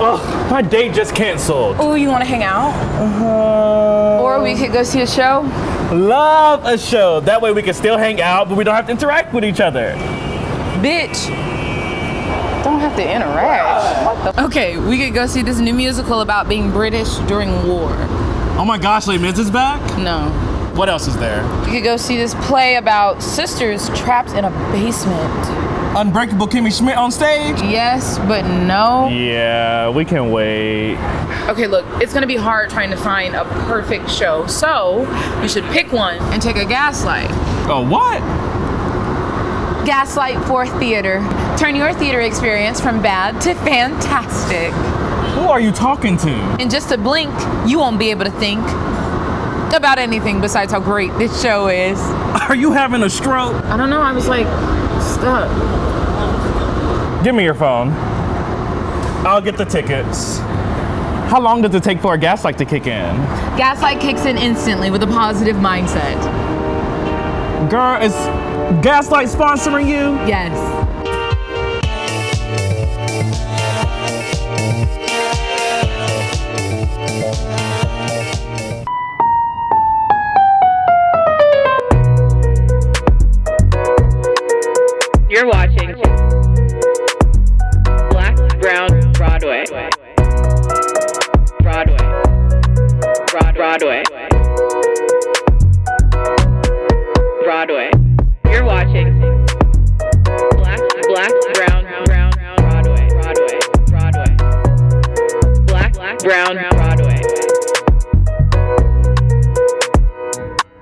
Ugh, my date just canceled. Oh, you want to hang out? Or we could go see a show? Love a show. That way we can still hang out, but we don't have to interact with each other. Bitch. Don't have to interact. What the? Okay, we could go see this new musical about being British during war. Oh my gosh, Les Mis is back? No. What else is there? We could go see this play about sisters trapped in a basement. Unbreakable Kimmy Schmidt on stage? Yes, but no. Yeah, we can wait. Okay, look, it's gonna be hard trying to find a perfect show, so we should pick one and take a Gaslight. Oh, what? Gaslight for theater. Turn your theater experience from bad to fantastic. Who are you talking to? In just a blink, you won't be able to think about anything besides how great this show is. Are you having a stroke? I don't know, I was like, stuck. Give me your phone. I'll get the tickets. How long does it take for a Gaslight to kick in? Gaslight kicks in instantly with a positive mindset. Girl, is Gaslight sponsoring you? Yes. You're watching Black, Brown, Broadway. Broadway. You're watching Black, Brown, Broadway. Black, Brown, Broadway.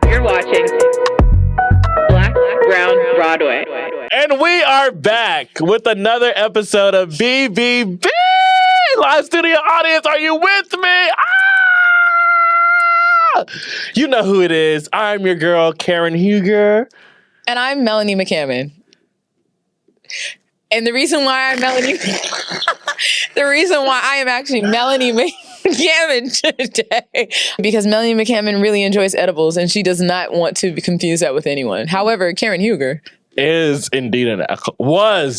You're watching Black, Brown, Broadway. And we are back with another episode of B.B.B. Live studio audience, are you with me? Ah! You know who it is. I'm your girl, Karen Huger. And I'm Melanie McCammon. And the reason why I'm Melanie, the reason why I am actually Melanie McCammon today, because Melanie McCammon really enjoys edibles and she does not want to confuse that with anyone. However, Karen Huger was indeed an alcoholic.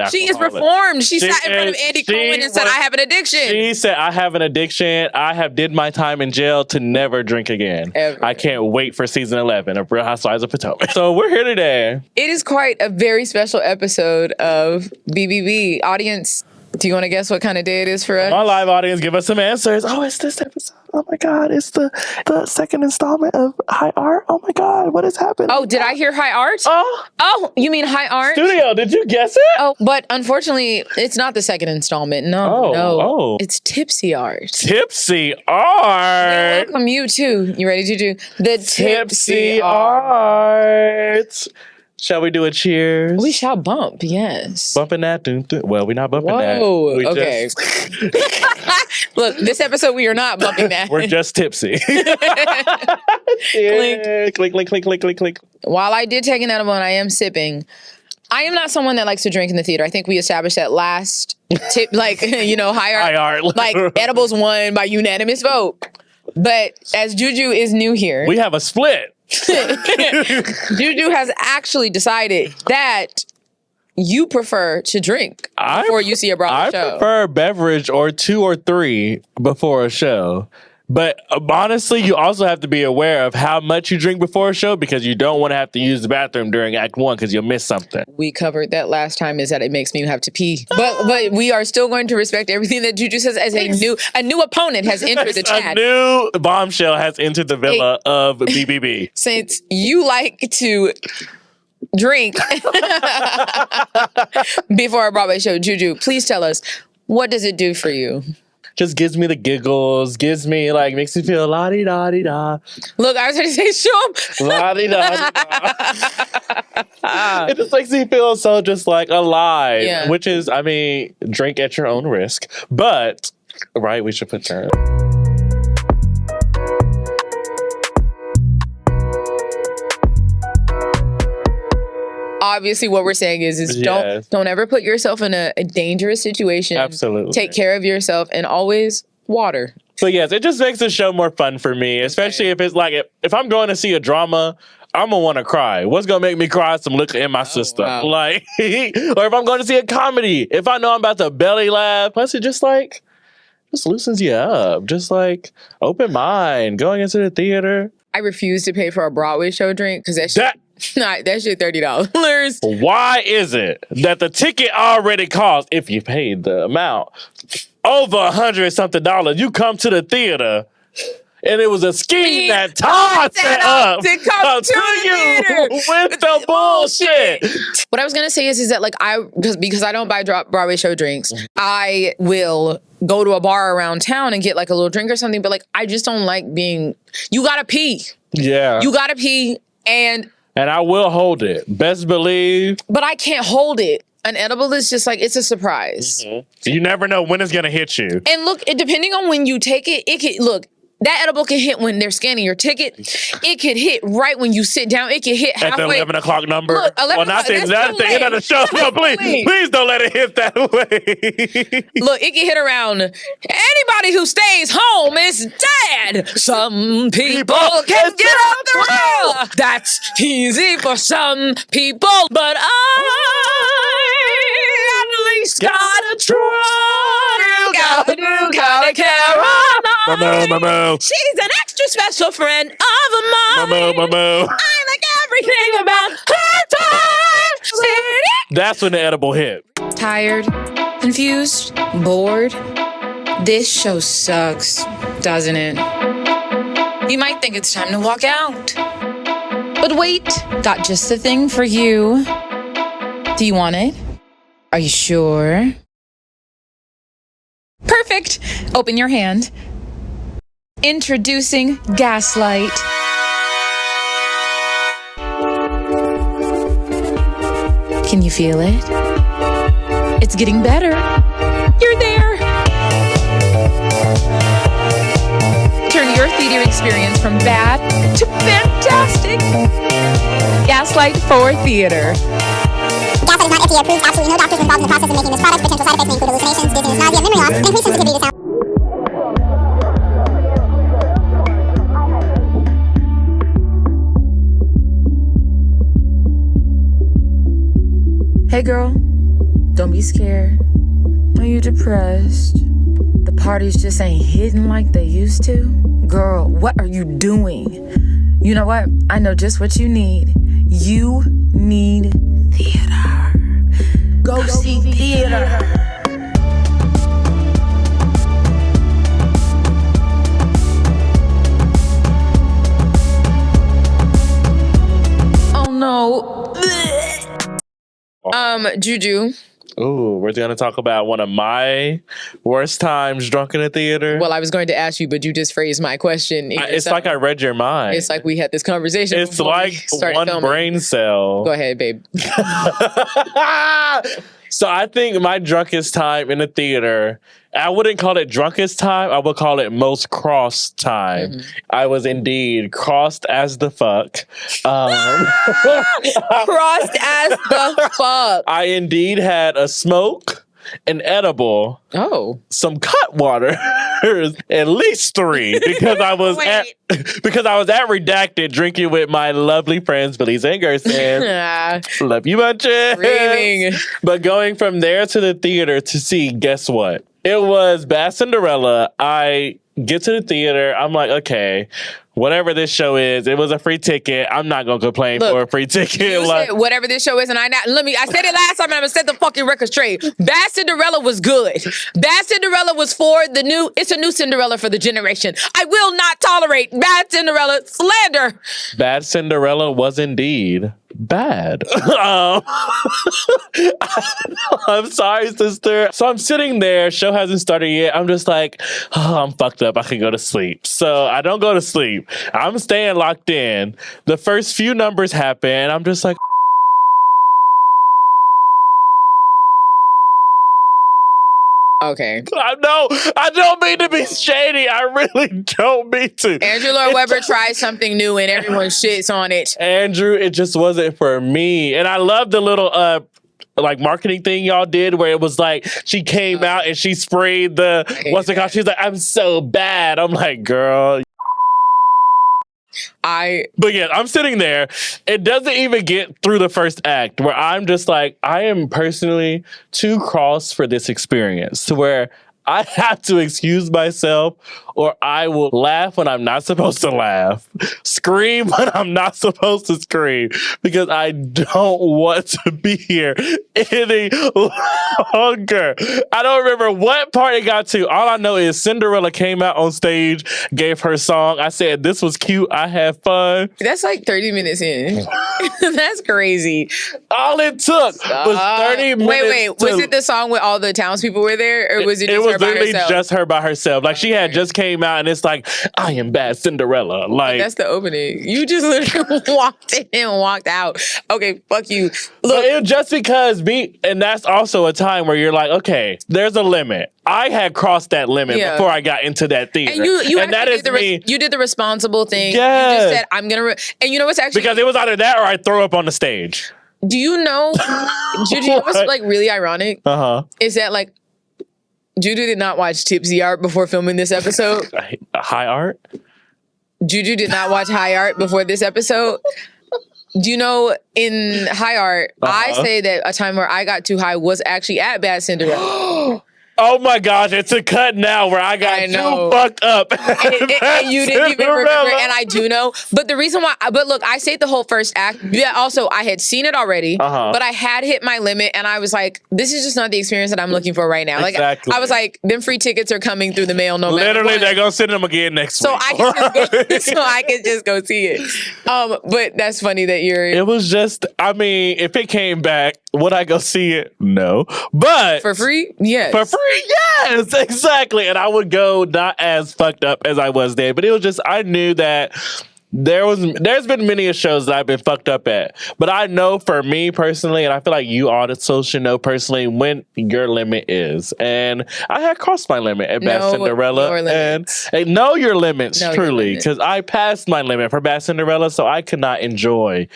She is reformed. She sat in front of Andy Cohen and said, I have an addiction. She said, I have an addiction. I have did my time in jail to never drink again. Ever. I can't wait for season 11 of Real Housewives of Potomac. So we're here today. It is quite a very special episode of B.B.B. Audience, do you want to guess what kind of day it is for us? My live audience, give us some answers. Oh, it's this episode. Oh my God, it's the second installment of High Art. Oh my God, what is happening? Oh, did I hear High Art? Oh, you mean High Art? Studio, did you guess it? Oh, but unfortunately, it's not the second installment. No. It's Tipsy Art. Tipsy Art. Welcome you too. You ready, JuJu? The Tipsy Art. Shall we do a cheers? We shall bump, yes. Bumping that? Well, we're not bumping that. Whoa, okay. Look, this episode we are not bumping that. We're just tipsy. Clink. Clink, clink, clink, clink, clink. While I did take an edible and I am sipping, I am not someone that likes to drink in the theater. I think we established that last tip, High Art. Like, edibles won by unanimous vote. But as JuJu is new here. We have a split. JuJu has actually decided that you prefer to drink before you see a Broadway show. I prefer a beverage or 2 or 3 before a show. But honestly, you also have to be aware of how much you drink before a show because you don't want to have to use the bathroom during Act 1 because you'll miss something. We covered that last time, is that it makes me have to pee. But we are still going to respect everything that JuJu says as a new opponent has entered the chat. A new bombshell has entered the villa of B.B.B. Since you like to drink before a Broadway show, JuJu, please tell us, what does it do for you? Just gives me the giggles, makes me feel la-di-da-di-da. Look, I was going to say, show him. La-di-da-di-da. It just makes me feel so just alive, which is, drink at your own risk. But, right, we should put that. Obviously, what we're saying is don't ever put yourself in a dangerous situation. Absolutely. Take care of yourself and always water. So yes, it just makes the show more fun for me, especially if it's if I'm going to see a drama, I'm gonna want to cry. What's gonna make me cry? Some liquor in my system. Wow. Like, or if I'm going to see a comedy, if I know I'm about to belly laugh, plus it just loosens you up. Just like open mind, going into the theater. I refuse to pay for a Broadway show drink because that shit $30. Why is it that the ticket already costs, if you paid the amount, over $100-something? You come to the theater. And it was a scheme that Todd set up to come to you with the bullshit. What I was gonna say is that like because I don't buy Broadway show drinks, I will go to a bar around town and get like a little drink or something. But like I just don't like being. You gotta pee. Yeah, you gotta pee, and I will hold it. Best believe. But I can't hold it. An edible is just like, it's a surprise. Mm-hmm. You never know when it's gonna hit you. And look, depending on when you take it, that edible can hit when they're scanning your ticket. It could hit right when you sit down. It could hit halfway. At the 11 o'clock number. Look, 11 not the end of the show. No, please don't let it hit that way. Look, it can hit around. Anybody who stays home is dead. Some people can get off the rail. That's easy for some people, but I at least gotta try. You gotta care. Mamo. She's an extra special friend of mine. Mamo. I like everything about her time. That's when the edible hit. Tired, confused, bored. This show sucks, doesn't it? You might think it's time to walk out. But wait, got just the thing for you. Do you want it? Are you sure? Perfect. Open your hand. Introducing Gaslight. Can you feel it? It's getting better. You're there. Turn your theater experience from bad to fantastic. Gaslight for theater. Gaslight is not FDA approved. Absolutely no doctors involved in the process of making this product. Potential side effects may include hallucinations, dizziness, nausea, memory loss, increased sensitivity to sound. Hey girl, don't be scared. Are you depressed? The parties just ain't hitting like they used to? Girl, what are you doing? You know what? I know just what you need. You need theater. Go see theater. Oh no. JuJu. Ooh, we're gonna talk about one of my worst times drunk in a theater. Well, I was going to ask you, but you just phrased my question. It's like I read your mind. It's like we had this conversation. It's like one filming. brain cell. Go ahead, babe. So I think my drunkest time in a theater, I wouldn't call it drunkest time. I would call it most crossed time. Mm-hmm. I was indeed crossed as the fuck. Crossed as the fuck. I indeed had a smoke, an edible, some cut water, at least 3, because I was at Redacted drinking with my lovely friends Belize and Gerson. Love you bunches. Screaming. But going from there to the theater to see, guess what? It was Bad Cinderella. I get to the theater. I'm like, okay, whatever this show is, it was a free ticket. I'm not gonna complain for a free ticket. You said whatever this show is, and I said it last time, and I'm gonna set the fucking record straight. Bad Cinderella was good. Bad Cinderella was for the new. It's a new Cinderella for the generation. I will not tolerate Bad Cinderella slander. Bad Cinderella was indeed bad. I'm sorry, sister. So I'm sitting there. Show hasn't started yet. I'm just like, I'm fucked up. I can go to sleep. So I don't go to sleep. I'm staying locked in. The first few numbers happen, and I'm just like, okay. I don't mean to be shady. I really don't mean to. Andrew Lloyd Webber tries something new and everyone shits on it. Andrew, it just wasn't for me. And I love the little like marketing thing y'all did where it was like she came out and she sprayed the what's it called? She's like, I'm so bad. I'm like, girl. But yeah, I'm sitting there. It doesn't even get through the first act where I'm just like, I am personally too cross for this experience to where I have to excuse myself or I will laugh when I'm not supposed to laugh, scream when I'm not supposed to scream because I don't want to be here any longer. I don't remember what part it got to. All I know is Cinderella came out on stage, gave her song. I said, this was cute. I had fun. That's like 30 minutes in. That's crazy. All it took was 30 minutes. Wait. Was it the song with all the townspeople were there? Or was it just her by literally herself? just her by herself. Like she had just came out and it's like, I am bad Cinderella. Like that's the opening. You just literally walked in and walked out. Okay, fuck you. Look, it was just because and that's also a time where you're like, okay, there's a limit. I had crossed that limit before I got into that theater. And you and that is me. You did the responsible thing. Yes. You just said, I'm going to... And you know what's actually... Because it was either that or I throw up on the stage. Do you know... Juju, you know what's like really ironic? Is that like Juju did not watch Tipsy Art before filming this episode. High Art? Juju did not watch High Art before this episode. Do you know in High Art, I say that a time where I got too high was actually at Bad Cinderella. Oh my gosh, it's a cut now where I got too fucked up. And you didn't even remember, and I do know. But the reason why, but look, I stayed the whole first act. Yeah, also, I had seen it already, but I had hit my limit, and I was like, this is just not the experience that I'm looking for right now. Like, I was like, them free tickets are coming through the mail no matter Literally, what. they're going to send them again next week. I can just go see it. But that's funny that you're... It was just, I mean, if it came back, would I go see it? No. But... For free? Yes. For free? Yes, exactly. And I would go not as fucked up as I was there, but it was just, I knew that there's been many shows that I've been fucked up at, but I know for me personally, and I feel like you also should know personally when your limit is. And I had crossed my limit at Bad Cinderella, and know your limits truly, because I passed my limit for Bad Cinderella, so I could not enjoy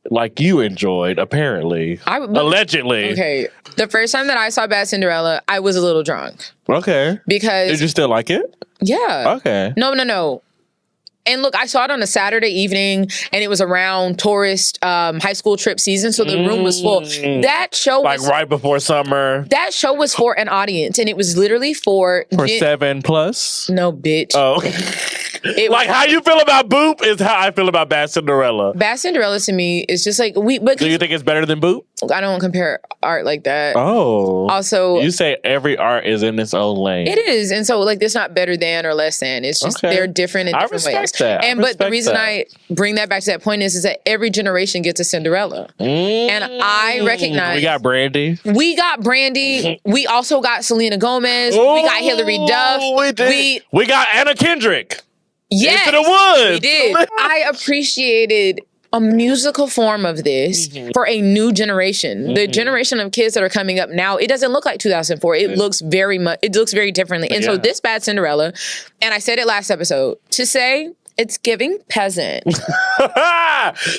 like you enjoyed, apparently. Allegedly. Okay. The first time that I saw Bad Cinderella, I was a little drunk. Okay. Because... Did you still like it? Yeah. Okay. No. And look, I saw it on a Saturday evening, and it was around tourist high school trip season, so the room was full. That show was... Like right before summer. That show was for an audience, and it was literally for... 7+? No, bitch. Oh. Like how you feel about Boop is how I feel about Bad Cinderella. Bad Cinderella to me is just like... Do you think it's better than Boop? I don't compare art like that. Oh. Also... You say every art is in its own lane. It is. And so like it's not better than or less than. It's just they're different in different ways. I respect that. But the reason I bring that back to that point is that every generation gets a Cinderella. And I recognize... We got Brandy. We also got Selena Gomez. We got Hilary Duff. We did. We got Anna Kendrick. Yes. Into the woods. We did. I appreciated a musical form of this for a new generation. The generation of kids that are coming up now, it doesn't look like 2004. It looks very differently. And so this Bad Cinderella, and I said it last episode, to say it's giving peasant.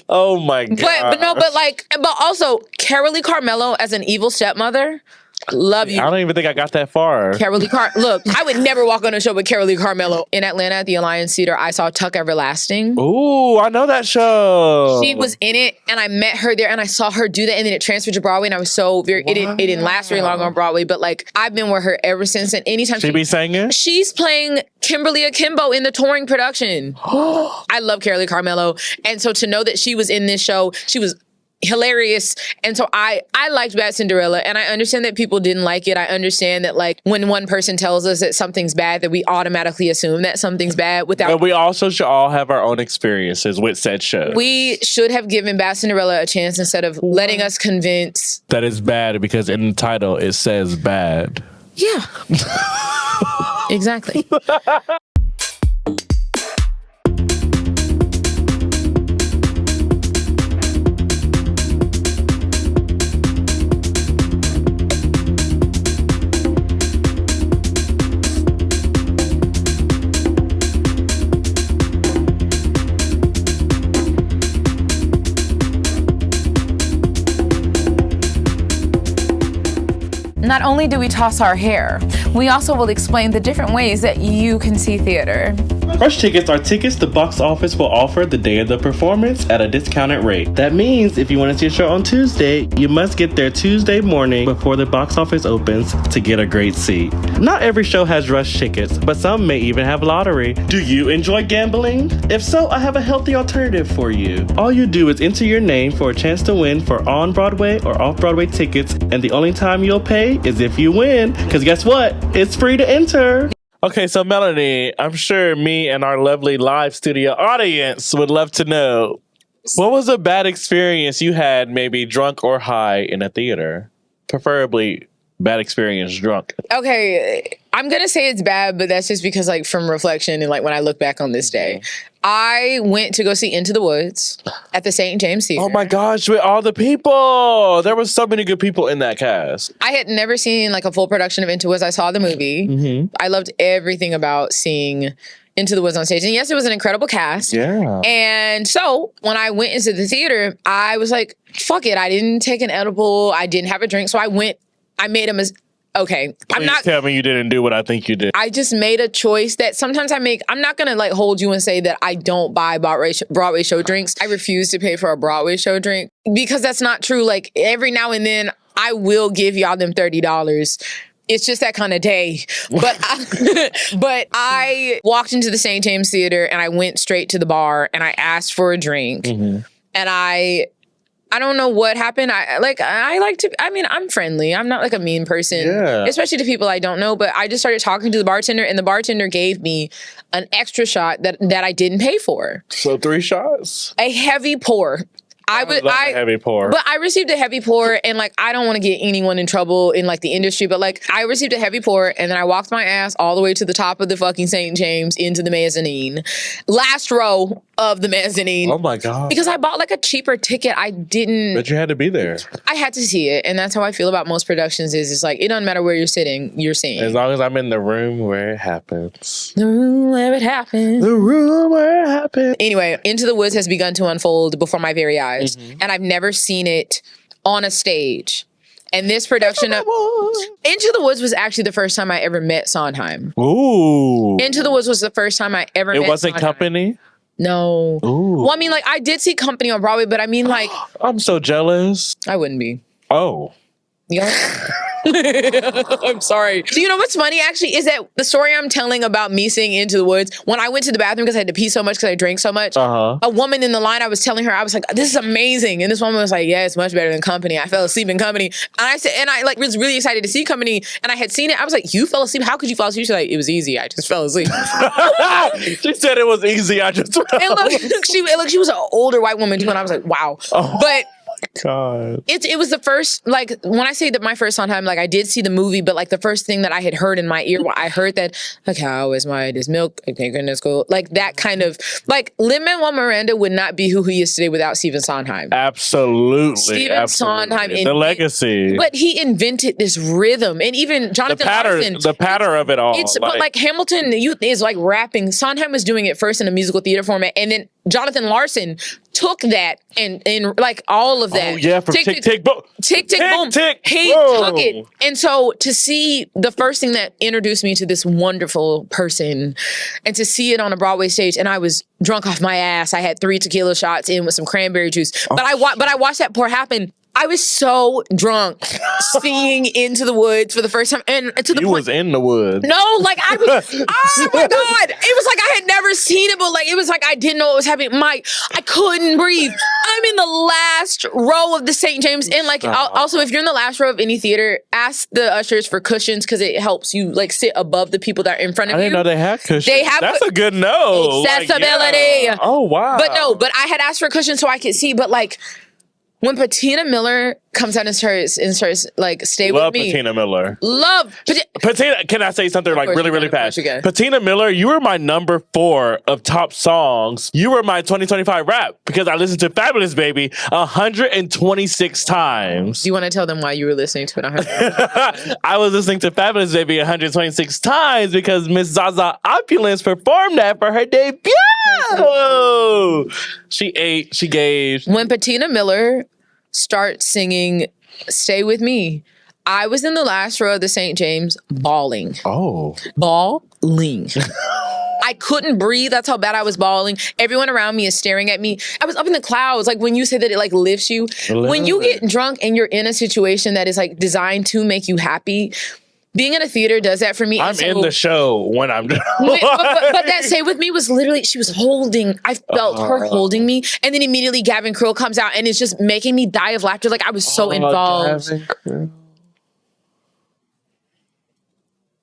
Oh my God. But also Carolee Carmello as an evil stepmother. Love you. I don't even think I got that far. Look, I would never walk on a show with Carolee Carmello. In Atlanta at the Alliance Theater, I saw Tuck Everlasting. Ooh, I know that show. She was in it, and I met her there, and I saw her do that, and then it transferred to Broadway, and I was so very... It didn't last very long on Broadway, but like I've been with her ever since, and anytime she be singing? She's playing Kimberly Akimbo in the touring production. I love Carolee Carmello, and so to know that she was in this show, she was hilarious. And so I liked Bad Cinderella, and I understand that people didn't like it. I understand that like when one person tells us that something's bad, that we automatically assume that something's bad without... But we also should all have our own experiences with said show. We should have given Bad Cinderella a chance instead of letting us convince... that it's bad because in the title it says bad. Yeah. Exactly. Not only do we toss our hair, we also will explain the different ways that you can see theater. Rush tickets are tickets the box office will offer the day of the performance at a discounted rate. That means if you want to see a show on Tuesday, you must get there Tuesday morning before the box office opens to get a great seat. Not every show has rush tickets, but some may even have lottery. Do you enjoy gambling? If so, I have a healthy alternative for you. All you do is enter your name for a chance to win for on-Broadway or off-Broadway tickets, and the only time you'll pay is if you win, because guess what? It's free to enter. Okay, so Melanie, I'm sure me and our lovely live studio audience would love to know, what was a bad experience you had, maybe drunk or high, in a theater? Preferably bad experience drunk. Okay, I'm gonna say it's bad, but that's just because, like, from reflection and like when I look back on this day, I went to go see Into the Woods at the St. James Theater. Oh my gosh, with all the people. There were so many good people in that cast. I had never seen like a full production of Into the Woods. I saw the movie. Mm-hmm. I loved everything about seeing Into the Woods on stage. And yes, it was an incredible cast. Yeah. And so when I went into the theater, I was like, fuck it. I didn't take an edible. I didn't have a drink. So I made a mistake. Okay. Please tell me you didn't do what I think you did. I just made a choice that sometimes I make. I'm not going to like hold you and say that I don't buy Broadway show drinks. I refuse to pay for a Broadway show drink because that's not true. Like every now and then I will give y'all them $30. It's just that kind of day. But I walked into the St. James Theater and I went straight to the bar and I asked for a drink. Mm-hmm. And I don't know what happened. I'm friendly. I'm not like a mean person, especially to people I don't know. But I just started talking to the bartender, and the bartender gave me an extra shot that I didn't pay for. So 3 shots? A heavy pour. I heavy pour. But I received a heavy pour, and like I don't want to get anyone in trouble in like the industry, but like I received a heavy pour, and then I walked my ass all the way to the top of the fucking St. James into the mezzanine, last row of the mezzanine. Oh my god! Because I bought like a cheaper ticket. I didn't. But you had to be there. I had to see it, and that's how I feel about most productions. Is it's like it doesn't matter where you're sitting, you're seeing. As long as I'm in the room where it happens. The room where it happens. The room where it happens. Anyway, Into the Woods has begun to unfold before my very eyes, and I've never seen it on a stage. And this production of Into the Woods was actually the first time I ever met Sondheim. Ooh. Into the Woods was the first time I ever met It wasn't Sondheim. Company? No. Ooh. Well, I mean, like, I did see Company on Broadway, but I mean, like... I'm so jealous. I wouldn't be. Oh. Yeah. I'm sorry. Do you know what's funny, actually, is that the story I'm telling about me seeing Into the Woods, when I went to the bathroom because I had to pee so much because I drank so much, a woman in the line, I was telling her, I was like, this is amazing. And this woman was like, yeah, it's much better than Company. I fell asleep in Company. And I said, and I like was really excited to see Company. And I had seen it. I was like, you fell asleep? How could you fall asleep? She's like, it was easy. I just fell asleep. She said it was easy. I just fell asleep. She was an older white woman too. And I was like, wow. Oh. But God. It was the first, like, when I say that my first Sondheim, like, I did see the movie, but, like, the first thing that I had heard in my ear, I heard that, a cow is white as milk, I think goodness go, like, that kind of, like, Lin-Manuel Miranda would not be who he is today without Stephen Sondheim. Absolutely. Stephen Sondheim. The legacy. But he invented this rhythm, and even Jonathan Larson. The pattern of it all. But, like, Hamilton is, like, rapping. Sondheim was doing it first in a musical theater format, and then Jonathan Larson took that and like all of that. Oh yeah, from tick tick boom. Tick tick boom. He took it. And so to see the first thing that introduced me to this wonderful person and to see it on a Broadway stage, and I was drunk off my ass. I had 3 tequila shots in with some cranberry juice. But I watched that pour happen. I was so drunk seeing Into the Woods for the first time. And to the point, was in the woods. No, like I was, oh my God. It was like I had never seen it, but like, it was like I didn't know what was happening. I couldn't breathe. I'm in the last row of the St. James. And like, also, if you're in the last row of any theater, ask the ushers for cushions because it helps you like sit above the people that are in front of you. I didn't know they had cushions. They have That's a good no. Accessibility. Like, yeah. Oh, wow. But I had asked for cushions so I could see, but like, when Patina Miller comes out and starts like stay Love with me. Patina Miller. Love Patina. Can I say something like really fast? Can. Patina Miller, you were my number 4 of top songs. You were my 2025 rap because I listened to Fabulous Baby 126 times. Do you want to tell them why you were listening to it? I was listening to Fabulous Baby 126 times because Miss Zaza Opulence performed that for her debut. She ate, she gave. When Patina Miller starts singing Stay With Me, I was in the last row of the St. James bawling. Oh. Bawling. I couldn't breathe. That's how bad I was bawling. Everyone around me is staring at me. I was up in the clouds. Like when you say that it like lifts you. When you get drunk and you're in a situation that is like designed to make you happy, being in a theater does that for me. I'm in the show when I'm drunk. but that say with me was literally, she was holding, I felt her holding me. And then immediately Gavin Krill comes out and it's just making me die of laughter. Like I was so involved.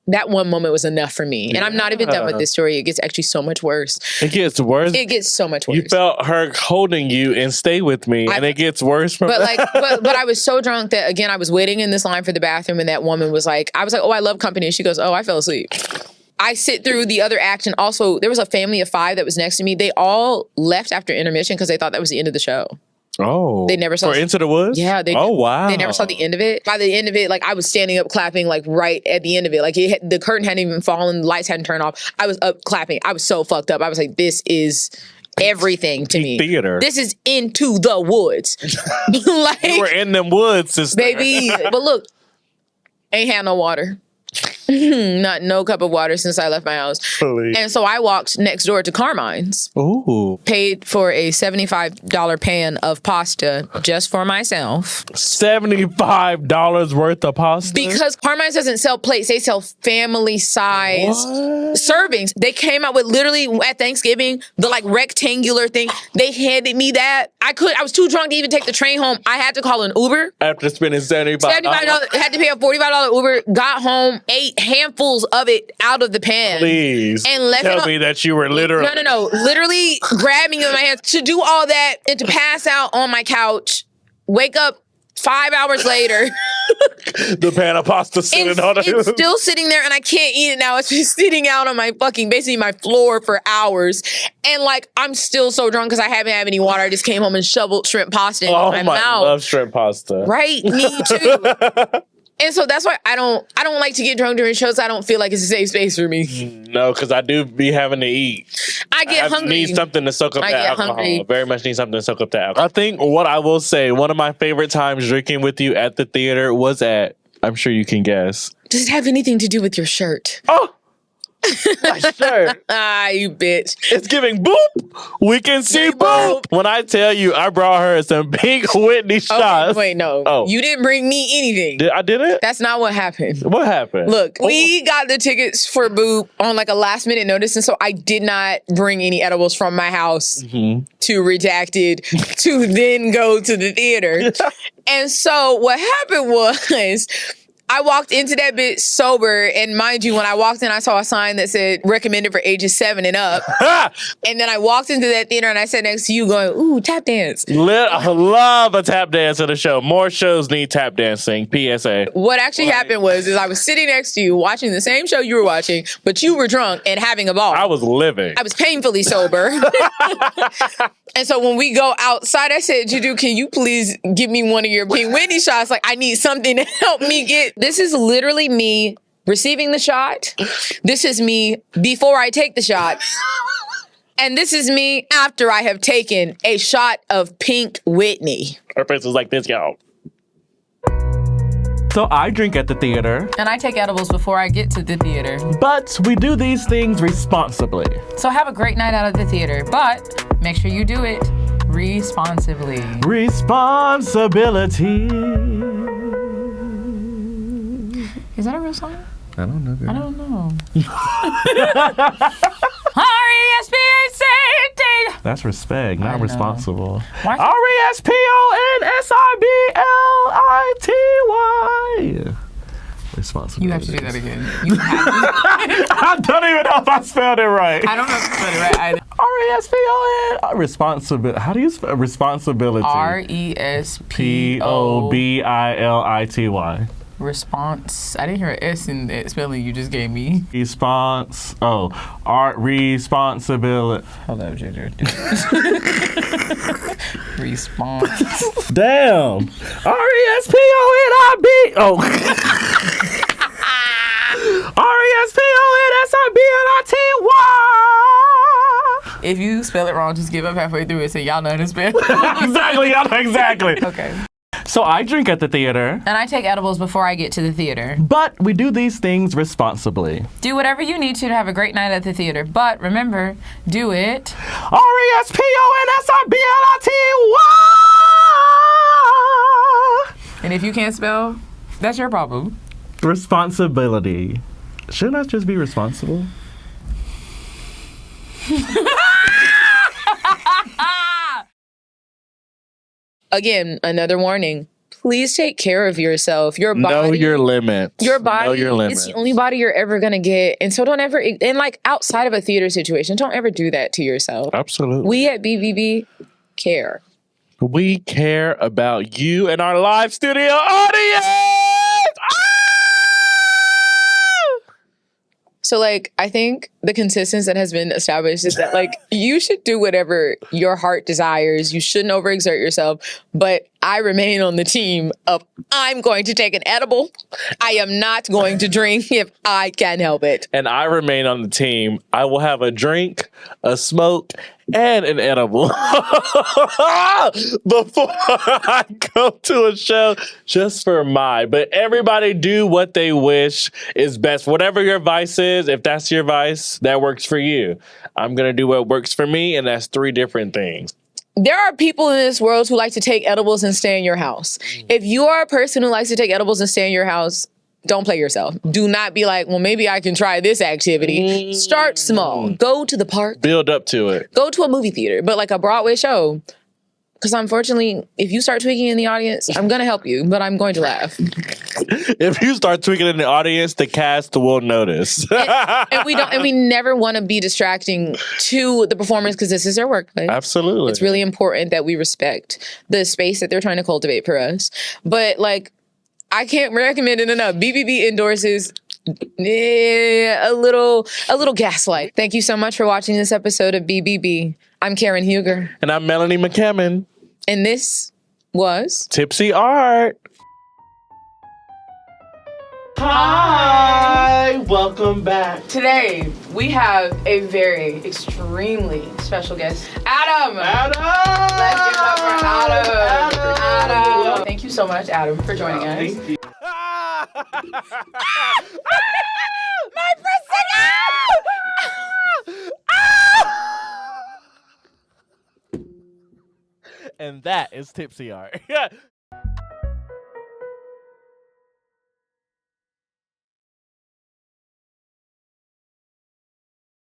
That one moment was enough for me. And I'm not even done with this story. It gets actually so much worse. It gets worse? It gets so much worse. You felt her holding you and stay with me, and it gets worse from that. But I was so drunk that, again, I was waiting in this line for the bathroom, and that woman was like, I was like, oh, I love company. And she goes, oh, I fell asleep. I sit through the other act, and also there was a family of 5 that was next to me. They all left after intermission because they thought that was the end of the show. Oh. They never saw Into the Woods? Yeah. Wow. They never saw the end of it. By the end of it, like I was standing up clapping like right at the end of it. Like the curtain hadn't even fallen, the lights hadn't turned off. I was up clapping. I was so fucked up. I was like, this is everything to me. Theater. This is Into the Woods. Like, you were in them woods, sister. Baby. But look, ain't had no water. Not no cup of water since I left my house. Please. And so I walked next door to Carmine's. Ooh. Paid for a $75 pan of pasta just for myself. $75 worth of pasta? Because Carmine's doesn't sell plates. They sell family size servings. They came out with literally at Thanksgiving, the like rectangular thing. They handed me that. I was too drunk to even take the train home. I had to call an Uber. After spending $75. Had to pay a $45 Uber. Got home, ate handfuls of it out of the pan. Please and left tell me that you were literally... No. Literally grabbing it in my hands to do all that and to pass out on my couch, wake up 5 hours later. The pan of pasta sitting on it. It's still sitting there and I can't eat it now. It's been sitting out on my basically my floor for hours. And like, I'm still so drunk because I haven't had any water. I just came home and shoveled shrimp pasta in my mouth. I love shrimp pasta. Right? Me too. And so that's why I don't like to get drunk during shows. I don't feel like it's a safe space for me. No, because I do be having to eat. I hungry. Need something to soak up that alcohol. Hungry. Very much need something to soak up that alcohol. I think what I will say, one of my favorite times drinking with you at the theater was at, I'm sure you can guess. Does it have anything to do with your shirt? Oh! My shirt. You bitch. It's giving boop. We can see boop. When I tell you, I brought her some pink Whitney shots. Okay, wait, no. Oh. You didn't bring me anything. I didn't? That's not what happened. What happened? Look, we got the tickets for Boop on like a last minute notice. And so I did not bring any edibles from my house to Redacted to then go to the theater. And so what happened was... I walked into that bitch sober, and mind you, when I walked in, I saw a sign that said recommended for ages 7 and up. And then I walked into that theater and I sat next to you going, ooh, tap dance. I love a tap dance at a show. More shows need tap dancing. PSA. What actually happened was I was sitting next to you watching the same show you were watching, but you were drunk and having a ball. I was living. I was painfully sober. And so when we go outside, I said, JuJu, can you please give me one of your Pink Whitney shots? Like, I need something to help me get. This is literally me receiving the shot. This is me before I take the shot. And this is me after I have taken a shot of Pink Whitney. Her face was like this, y'all. So I drink at the theater. And I take edibles before I get to the theater. But we do these things responsibly. So have a great night out at the theater, but make sure you do it responsibly. Responsibility. Is that a real song? I don't know. Girl. I don't know. R-E-S-P-A-C-T. That's respect, not responsible. R-E-S-P-O-N-S-I-B-L-I-T-Y. Responsibility. You have to do that again. You have to. I don't even know if I spelled it right. I don't know if I spelled it right either. R-E-S-P-O-N. Responsibility. How do you spell responsibility? R-E-S-P-O-B-I-L-I-T-Y. Response. I didn't hear an S in that spelling you just gave me. Response. Oh, art responsibility. Hold up, JuJu. Response. Damn. R-E-S-P-O-N-I-B. Oh. R-E-S-P-O-N-S-I-B-L-I-T-Y. If you spell it wrong, just give up halfway through and say, y'all know how to spell. Exactly. Okay. So I drink at the theater. And I take edibles before I get to the theater. But we do these things responsibly. Do whatever you need to have a great night at the theater. But remember, do it RESPONSIBLITY. And if you can't spell, that's your problem. Responsibility. Shouldn't I just be responsible? Again, another warning. Please take care of yourself. Your body. Know your limits. Your body Know your limits. is the only body you're ever gonna get. And so don't ever, and like outside of a theater situation, don't ever do that to yourself. Absolutely. We at B.B.B care. We care about you and our live studio audience. So like, I think the consistency that has been established is that like, you should do whatever your heart desires. You shouldn't overexert yourself. But I remain on the team of I'm going to take an edible. I am not going to drink if I can help it. And I remain on the team. I will have a drink, a smoke, and an edible before I go to a show just for but everybody do what they wish is best. Whatever your vice is, if that's your vice, that works for you. I'm going to do what works for me, and that's 3 different things. There are people in this world who like to take edibles and stay in your house. If you are a person who likes to take edibles and stay in your house, don't play yourself. Do not be like, well, maybe I can try this activity. Start small. Go to the park. Build up to it. Go to a movie theater, but like a Broadway show. Because unfortunately, if you start tweaking in the audience, I'm going to help you, but I'm going to laugh. If you start tweaking in the audience, the cast will notice. and we never want to be distracting to the performers because this is their workplace. Absolutely. It's really important that we respect the space that they're trying to cultivate for us. But like, I can't recommend it enough. B.B.B endorses a little Gaslight. Thank you so much for watching this episode of B.B.B. I'm Karen Huger. And I'm Melanie McCammon. And this was Tipsy Art. Hi, welcome back. Today, we have a very extremely special guest, Adam. Adam! Let's give it up for Adam. Thank you so much, Adam, for joining us. Thank you. My prosecco! And that is Tipsy Art.